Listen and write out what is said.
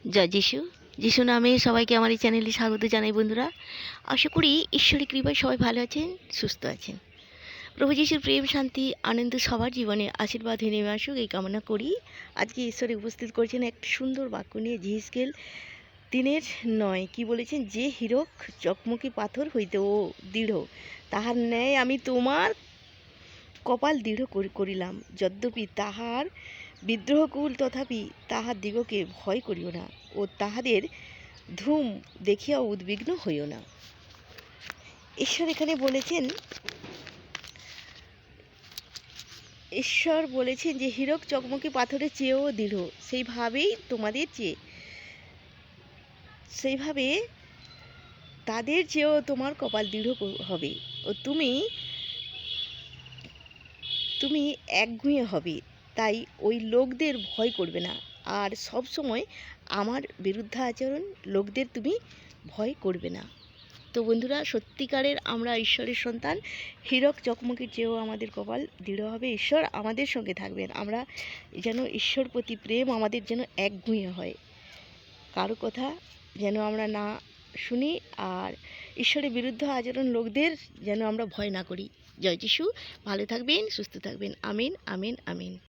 জয় যিশু। যিশু নামে সবাইকে আমার এই চ্যানেলে স্বাগত জানাই বন্ধুরা। আশা করি ঈশ্বরের কৃপায় সবাই ভালো আছেন, সুস্থ আছেন। প্রভু যিশুর প্রেম, শান্তি, আনন্দ সবার জীবনে আশীর্বাদ হয়ে নেমে আসুক এই কামনা করি। আজকে ঈশ্বরে উপস্থিত করেছেন এক সুন্দর বাক্য নিয়ে, জিহিজকেল 3:9 কি বলেছেন? যে হীরক চকমকি পাথর হইতে ও দৃঢ়, তাহার ন্যায় আমি তোমার কপাল দৃঢ় করিলাম। যদ্যপি তাহার বিদ্রোহকুল, তথাপি তাহার দিগকে ভয় করিও না, ও তাহাদের ধূম দেখিয়াও উদ্বিগ্ন হইও না। ঈশ্বর এখানে বলেছেন, ঈশ্বর বলেছেন যে হীরক চকমকি পাথরের চেয়েও দৃঢ়, সেইভাবেই তোমাদের চেয়ে, সেইভাবে তাদের চেয়েও তোমার কপাল দৃঢ় হবে, ও তুমি একগুঁয়ে হবে। তাই ওই লোকদের ভয় করবে না, আর সব সময় আমার বিরুদ্ধে আচরণ লোকদের তুমি ভয় করবে না। তো বন্ধুরা, সত্যিকারের আমরা ঈশ্বরের সন্তান, হীরক চকমকির চেয়েও আমাদের কপাল দৃঢ় হবে। ঈশ্বর আমাদের সঙ্গে থাকবেন। আমরা যেন ঈশ্বর প্রতি প্রেম আমাদের যেন একগুঁয়ে হয়, কারো কথা যেন আমরা না শুনি, আর ঈশ্বরের বিরুদ্ধে আচরণ লোকদের যেন আমরা ভয় না করি। জয় যিশু। ভালো থাকবেন, সুস্থ থাকবেন। আমিন, আমিন, আমিন।